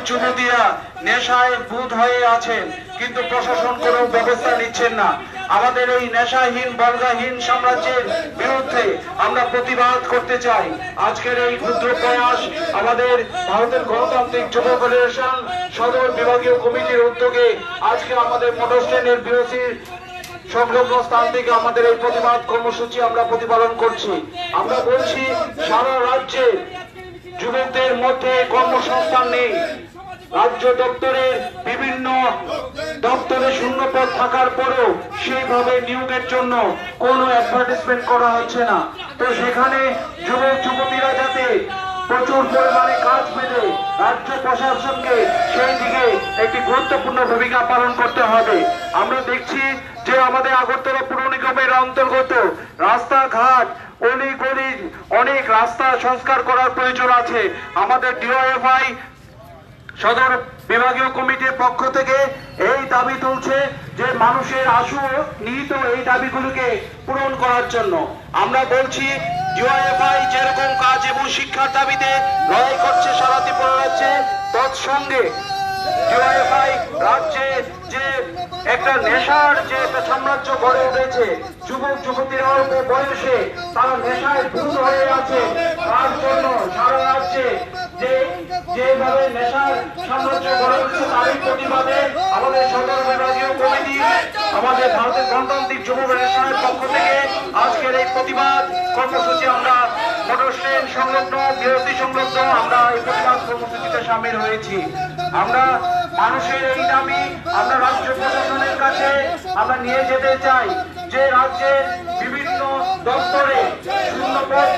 যুবতীরা নেশায় বুঁদ হয়ে আছেন, কিন্তু প্রশাসন কোনো ব্যবস্থা নিচ্ছেন না। আমাদের এই নেশাহীন বর্গাহীন সাম্রাজ্যের বিরুদ্ধে আমরা প্রতিবাদ করতে চাই। আজকের এই ক্ষুদ্র প্রয়াস আমাদের ভারতের গণতান্ত্রিক যুব ফেডারেশন সদর বিভাগীয় কমিটির উদ্যোগে আজকে আমাদের মোটর স্ট্যান্ডের বিরোধীর সংলগ্ন স্থান থেকে আমাদের এই প্রতিবাদ কর্মসূচি আমরা প্রতিপালন করছি। আমরা বলছি, সারা রাজ্যে যুবকদের মধ্যে কর্মসংস্থান নেই। রাজ্য দপ্তরের বিভিন্ন দপ্তরে শূন্যপদ থাকার পরেও সেইভাবে নিয়োগের জন্য কোনো অ্যাডভার্টাইজমেন্ট করা হচ্ছে না। তো সেখানে যুবক যুবতীরা যাতে প্রচুর পরিমাণে কাজ পেলে রাজ্য প্রশাসনকে সেই দিকে একটি গুরুত্বপূর্ণ ভূমিকা পালন করতে হবে। আমরা দেখছি যে আমাদের আগরতলা পুর নিগমের অন্তর্গত রাস্তাঘাট অলিগলি অনেক রাস্তা সংস্কার করার প্রয়োজন আছে। আমাদের ডিওএফআই সদর বিভাগীয় কমিটির পক্ষ থেকে এই দাবি তুলছে যে মানুষের আশু নিহিত এই দাবিগুলোকে পূরণ করার জন্য। আমরা বলছি, ডিওএফআই যেরকম কাজ এবং শিক্ষার দাবিতে লড়াই করছে সারা ত্রিপুরা রাজ্যে, তৎসঙ্গে ডিওএফআই রাজ্যে যে একটা নেশার যে একটা সাম্রাজ্য গড়ে উঠেছে, যুবক যুবতীরা অল্প বয়সে তারা নেশায় ভূত হয়ে আছে, তার জন্য সারা রাজ্যে যেভাবে নেশার সাম্রাজ্য গড়ে উঠেছে তারই প্রতিবাদে আমাদের সদর বিভাগীয় কমিটি আমাদের ভারতের গণতান্ত্রিক যুব ফেডারেশনের পক্ষ থেকে আজকের এই প্রতিবাদ কর্মসূচি আমরা মোটর স্ট্যান্ড সংলগ্ন বিরতি সংলগ্ন আমরা এই প্রতিবাদ কর্মসূচিতে সামিল হয়েছি। আমরা মানুষের এই দাবি আমরা রাজ্য প্রশাসনের কাছে আমরা নিয়ে যেতে চাই যে রাজ্যের বিভিন্ন দপ্তরে শূন্যপদ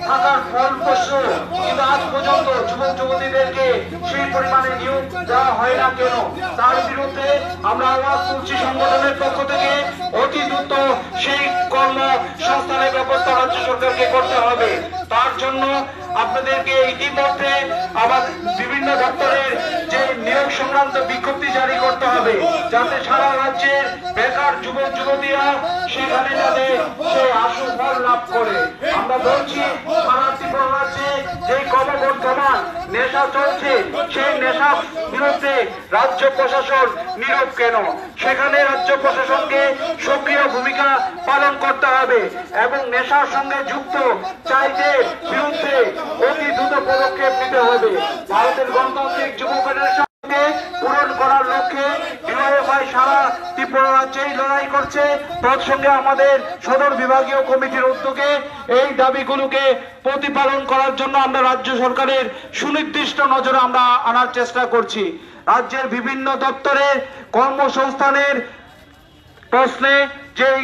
থাকার ফলপ্রসূ কিন্তু আজ পর্যন্ত যুবক যুবতীদেরকে সেই পরিমাণে নিয়োগ দেওয়া হয় না কেন, তার বিরুদ্ধে আমরা আওয়াজ তুলছি সংগঠনের পক্ষ থেকে। অতি দ্রুত সেই কর্মসংস্থানের ব্যবস্থা রাজ্য সরকারকে করতে হবে। তার জন্য আপনাদেরকে ইতিমধ্যে আবার বিভিন্ন দপ্তরের যে নিয়োগ সংক্রান্ত বিজ্ঞপ্তি জারি করতে হবে, যাতে সারা রাজ্যের বেকার যুবক যুবতীরা সেখানে যাতে সেই আশু ফল লাভ করে। আমরা বলছি, সারা ত্রিপুরা রাজ্যে যে ক্রমবর্ধমান নেশা চলছে, সেই নেশার বিরুদ্ধে রাজ্য প্রশাসন নীরব কেন? সেখানে রাজ্য প্রশাসনকে সক্রিয় ভূমিকা পালন করতে হবে এবং নেশার সঙ্গে যুক্ত চাইদের বিরুদ্ধে অতি দ্রুত পদক্ষেপ নিতে হবে। ভারতের গণতান্ত্রিক যুব ফেডারেশন পূরণ করার লক্ষ্যে ডিওএফআই সারা ত্রিপুরা রাজ্যেই লড়াই করছে। তৎসঙ্গে আমাদের সদর বিভাগীয় কমিটির উদ্যোগে এই দাবিগুলোকে প্রতিপালন করার জন্য আমরা রাজ্য সরকারের সুনির্দিষ্ট নজরে আমরা আনার চেষ্টা করছি। রাজ্যের বিভিন্ন দপ্তরে কর্মসংস্থানের প্রশ্নে যেই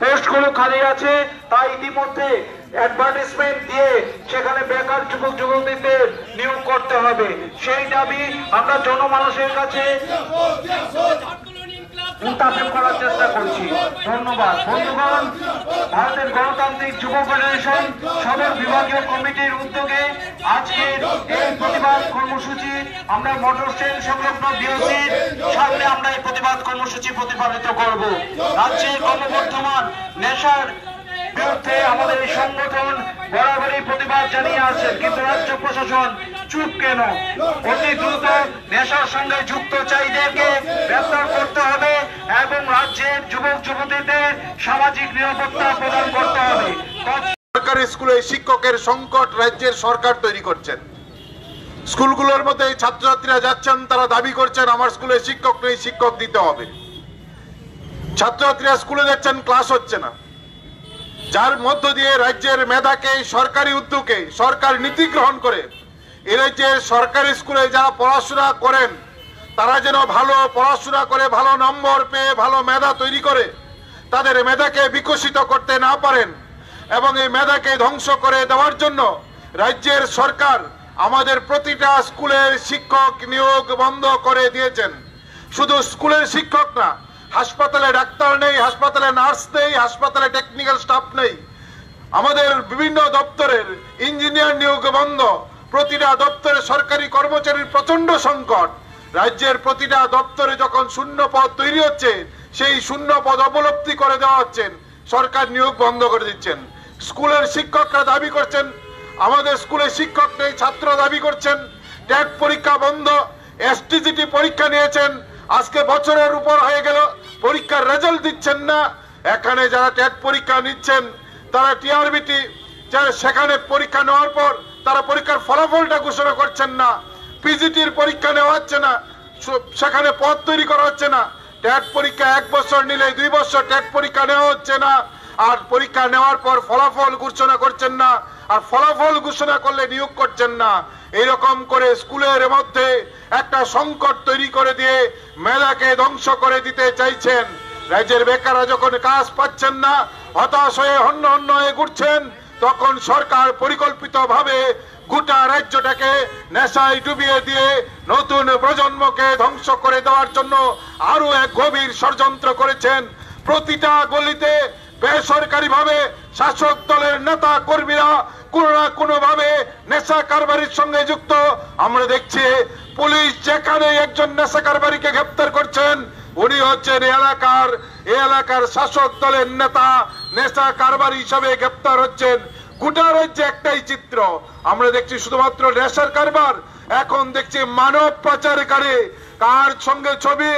পোস্টগুলো খালি আছে তা ইতিমধ্যে অ্যাডভার্টাইজমেন্ট দিয়ে সেখানে বেকার যুবক যুবতীদের নিয়োগ করতে হবে। সেই দাবি আমরা জনমানুষের কাছে উত্থাপন করার চেষ্টা করছি। ধন্যবাদ বন্ধুগণ। ভারতের গণতান্ত্রিক যুব ফেডারেশন সদর বিভাগীয় কমিটির উদ্যোগে আজকের এই প্রতিবাদ কর্মসূচি আমরা মোটর স্ট্যান্ড সংলগ্ন বিওসির সামনে আমরা এই প্রতিবাদ কর্মসূচি প্রতিপালিত করব। রাজ্যের ক্রমবর্ধমান নেশার বিরুদ্ধে আমাদের এই সংগঠন বরাবরই প্রতিবাদ জানিয়ে আসছেন, কিন্তু রাজ্য প্রশাসন চুপ কেন? অতি দ্রুত নেশার সঙ্গে যুক্ত চাইদেরকে গ্রেফতার করতে হবে এবং রাজ্যের যুবক যুবতীদের সামাজিক নিরাপত্তা প্রদান করতে হবে। সরকারি স্কুলে শিক্ষকের সংকট রাজ্যের সরকার তৈরি করছেন। স্কুলগুলোর মধ্যে ছাত্রছাত্রীরা যাচ্ছেন, তারা দাবি করছেন আমার স্কুলে শিক্ষক নেই, শিক্ষক দিতে হবে। ছাত্রছাত্রীরা স্কুলে যাচ্ছেন, ক্লাস হচ্ছে না, যার মধ্য দিয়ে রাজ্যের মেধাকে সরকারি উদ্যোগে সরকার নীতি গ্রহণ করে এই রাজ্যের সরকারি স্কুলে যারা পড়াশোনা করেন তারা যেন ভালো পড়াশোনা করে ভালো নম্বর পেয়ে ভালো মেধা তৈরি করে তাদের মেধাকে বিকশিত করতে না পারেন এবং এই মেধাকে ধ্বংস করে দেওয়ার জন্য রাজ্যের সরকার আমাদের প্রতিটা স্কুলের শিক্ষক নিয়োগ বন্ধ করে দিয়েছেন। শুধু স্কুলের শিক্ষক না, হাসপাতালে ডাক্তার নেই, হাসপাতালে নার্স নেই, হাসপাতালে টেকনিক্যাল স্টাফ নেই, আমাদের বিভিন্ন দপ্তরের ইঞ্জিনিয়ার নিয়োগ বন্ধ, প্রতিটা দপ্তরে সরকারি কর্মচারীর প্রচন্ড সংকট। রাজ্যের প্রতিটা দপ্তরে যখন শূন্য পদ তৈরি হচ্ছে সেই শূন্য পদ অবলব্ধি করে দেওয়া হচ্ছেন, সরকার নিয়োগ বন্ধ করে দিচ্ছেন। স্কুলের শিক্ষকরা দাবি করছেন আমাদের স্কুলে শিক্ষক নেই, ছাত্র দাবি করছেন টেট পরীক্ষা বন্ধ, এসটিজিটি পরীক্ষা নিয়েছেন, আজকে বছরের উপর হয়ে গেল, পরীক্ষার রেজাল্ট দিচ্ছেন না। এখানে যারা টেট পরীক্ষা নিচ্ছেন তারা টিআরবিটি, যারা সেখানে পরীক্ষা নেওয়ার পর তারা পরীক্ষার ফলাফলটা ঘোষণা করছেন না। পিজিটির পরীক্ষা নেওয়া হচ্ছে না, সেখানে পদ তৈরি করা হচ্ছে না। টেট পরীক্ষা 1 বছর নিলে 2 বছর টেট পরীক্ষা নেওয়া হচ্ছে না, আর পরীক্ষা নেওয়ার পর ফলাফল ঘোষণা করছেন না, আর ফলাফল ঘোষণা করলে নিয়োগ করছেন না। এইরকম করে স্কুলের মধ্যে একটা সংকট তৈরি করে দিয়ে মেধাকে ধ্বংস করে দিতে চাইছেন। রাজ্যের বেকাররা যখন কাজ পাচ্ছেন না, হতাশ হয়ে হন্য হন্য হয়ে ঘুরছেন, তখন সরকার পরিকল্পিতভাবে গোটা রাজ্যটাকে নেশায় ডুবিয়ে দিয়ে নতুন প্রজন্মকে ধ্বংস করে দেওয়ার জন্য আরো এক গভীর ষড়যন্ত্র করেছেন। প্রতিটা গলিতে বেসরকারি ভাবে শাসক দলের নেতা কর্মীরা কোনো না কোনো ভাবে নেশা কারবারির সঙ্গে যুক্ত। আমরা দেখছি পুলিশ যেখানে একজন নেশা কারবারিকে গ্রেফতার করছেন, উনি হচ্ছেন এই এলাকার শাসক দলের নেতা, নেশা কারবারি হিসাবে গ্রেফতার হচ্ছেন। গোটা রাজ্যে একটাই চিত্র আমরা দেখছি, শুধুমাত্র নেশার কারবার, এখন দেখছি মানব পাচারকারী। কার সঙ্গে ছবি?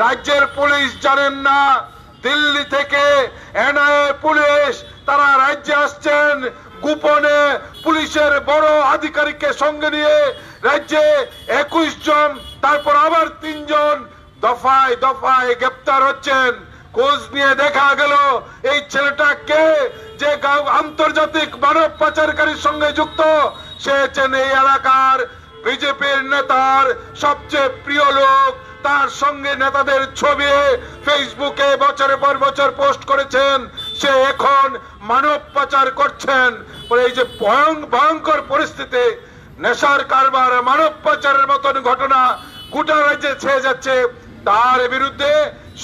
রাজ্যের পুলিশ জানেন না, দিল্লি থেকে এনআইএ পুলিশ তারা রাজ্যে আসছেন গোপনে, পুলিশের বড় আধিকারিককে সঙ্গে নিয়ে রাজ্যে 21 জন, তারপর আবার 3 জন দফায় দফায় গ্রেপ্তার হচ্ছেন। খোঁজ নিয়ে দেখা গেল এই ছেলেটা কে, যে আন্তর্জাতিক মানব পাচারকারীর সঙ্গে যুক্ত, সে হচ্ছেন এই এলাকার বিজেপির নেতার সবচেয়ে প্রিয় লোক। তার সঙ্গে নেতাদের ছবি ফেসবুকে বছরের পর বছর পোস্ট করেছেন, সে এখন মানব পাচার করছেন। এই যে ভয়ঙ্কর পরিস্থিতি, নেশার কারবার, মানব পাচারের মতন ঘটনা গোটা রাজ্যে ছেয়ে যাচ্ছে, তার বিরুদ্ধে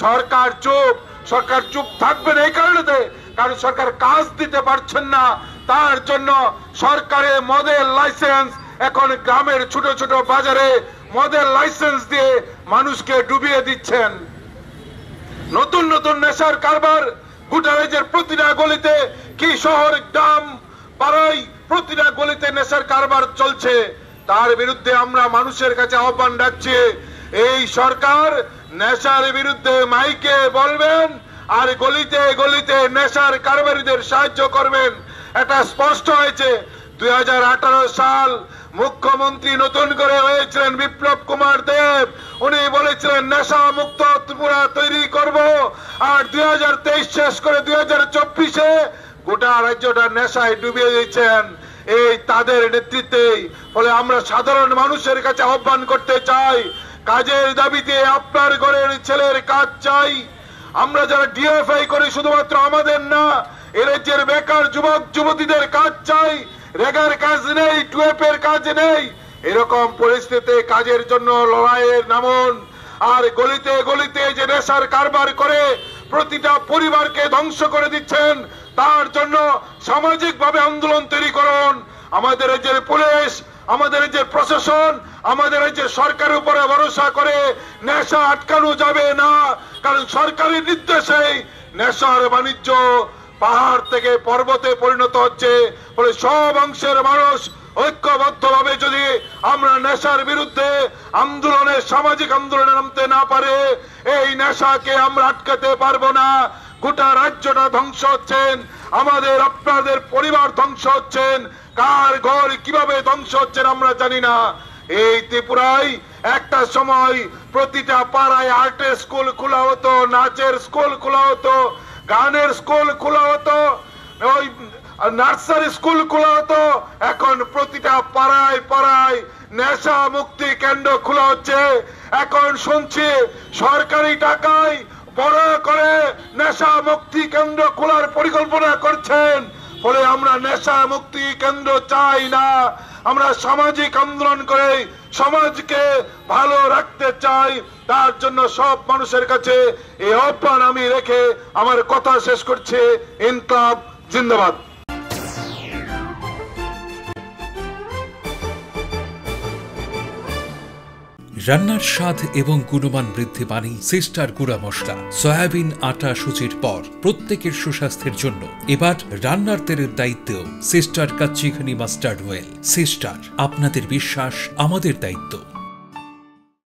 সরকার চুপ থাকবে না। এই কারণে, কারণ সরকার কাজ দিতে পারছেন না, তার জন্য সরকারের মদের লাইসেন্স এখন গ্রামের ছোট ছোট বাজারে মদের লাইসেন্স দিয়ে মানুষকে ডুবিয়ে দিচ্ছেন। নতুন নতুন নেশার কারবার গোটা রাজ্যের প্রতিটা গলিতে, কি শহর গ্রাম পাড়ায় প্রতিটা গলিতে নেশার কারবার চলছে। তার বিরুদ্ধে আমরা মানুষের কাছে আহ্বান রাখছি, এই সরকার নেশার বিরুদ্ধে মাইকে বলবেন আর গলিতে গলিতে নেশার কারবারিদের সাহায্য করবেন। এটা স্পষ্ট হয়েছে। 2018 সাল মুখ্যমন্ত্রী নতুন করে হয়েছিলেন বিপ্লব কুমার দেব, উনি বলেছিলেন নেশা মুক্ত ত্রিপুরা তৈরি করব, আর 2023 শেষ করে 2024-এ গোটা রাজ্যটা নেশায় ডুবিয়ে দিয়েছেন এই তাদের নেতৃত্বেই। ফলে আমরা সাধারণ মানুষের কাছে আহ্বান করতে চাই, কাজের দাবিতে আপনার ঘরের ছেলের কাজ চাই। আমরা যারা ডিএফআই করি শুধুমাত্র আমাদের না, এ রাজ্যের বেকার যুবক যুবতীদের কাজ চাই। রেগার কাজ নেই, টুয়েপের কাজ নেই, এরকম পরিস্থিতিতে কাজের জন্য লড়াইয়ের নামুন। আর গলিতে গলিতে যে নেশার কারবার করে প্রতিটা পরিবারকে ধ্বংস করে দিচ্ছেন, তার জন্য সামাজিক ভাবে আন্দোলন তৈরি করুন। আমাদের রাজ্যের পুলিশ, আমাদের রাজ্যের প্রশাসন, আমাদের রাজ্যের সরকারের উপরে ভরসা করে নেশা আটকানো যাবে না, কারণ সরকারি নির্দেশেই নেশার বাণিজ্য পাহাড় থেকে পর্বতে পরিণত হচ্ছে। ফলে সব অংশের মানুষ ঐক্যবদ্ধভাবে যদি আমরা নেশার বিরুদ্ধে আন্দোলনে, সামাজিক আন্দোলনে নামতে না পারে, এই নেশাকে আমরা আটকাতে পারবো না। গোটা রাজ্যটা ধ্বংস হচ্ছেন, আমাদের আপনাদের পরিবার ধ্বংস হচ্ছেন, কার ঘর কিভাবে ধ্বংস হচ্ছেন আমরা জানি না। এই ত্রিপুরায় একটা সময় প্রতিটা পাড়ায় আর্টের স্কুল খোলা হতো, নাচের স্কুল খোলা হতো, গানের স্কুল খোলা হতো, ওই নার্সারি স্কুল খোলা হতো। এখন প্রতিটা পাড়ায় পাড়ায় নেশা মুক্তি কেন্দ্র খোলা হচ্ছে। এখন শুনছি সরকারি টাকায় বড় করে নেশা মুক্তি কেন্দ্র খোলার পরিকল্পনা করছেন। ফলে আমরা নেশা মুক্তি কেন্দ্র চাই না, আমরা সামাজিক আন্দোলন করে সমাজকে ভালো রাখতে চাই। তার জন্য সব মানুষের কাছে এই আহ্বান আমি রেখে আমার কথা শেষ করছি। ইনকলাব জিন্দাবাদ। রান্নার স্বাদ এবং গুণমান বৃদ্ধি মানি সিস্টার গুঁড়া মশলা। সয়াবিন আটা সুজির পর প্রত্যেকের সুস্বাস্থ্যের জন্য এবার রান্নার তেলের দায়িত্বেও sister kachi ghani mustard oil. Sister, আপনাদের বিশ্বাস আমাদের দায়িত্ব।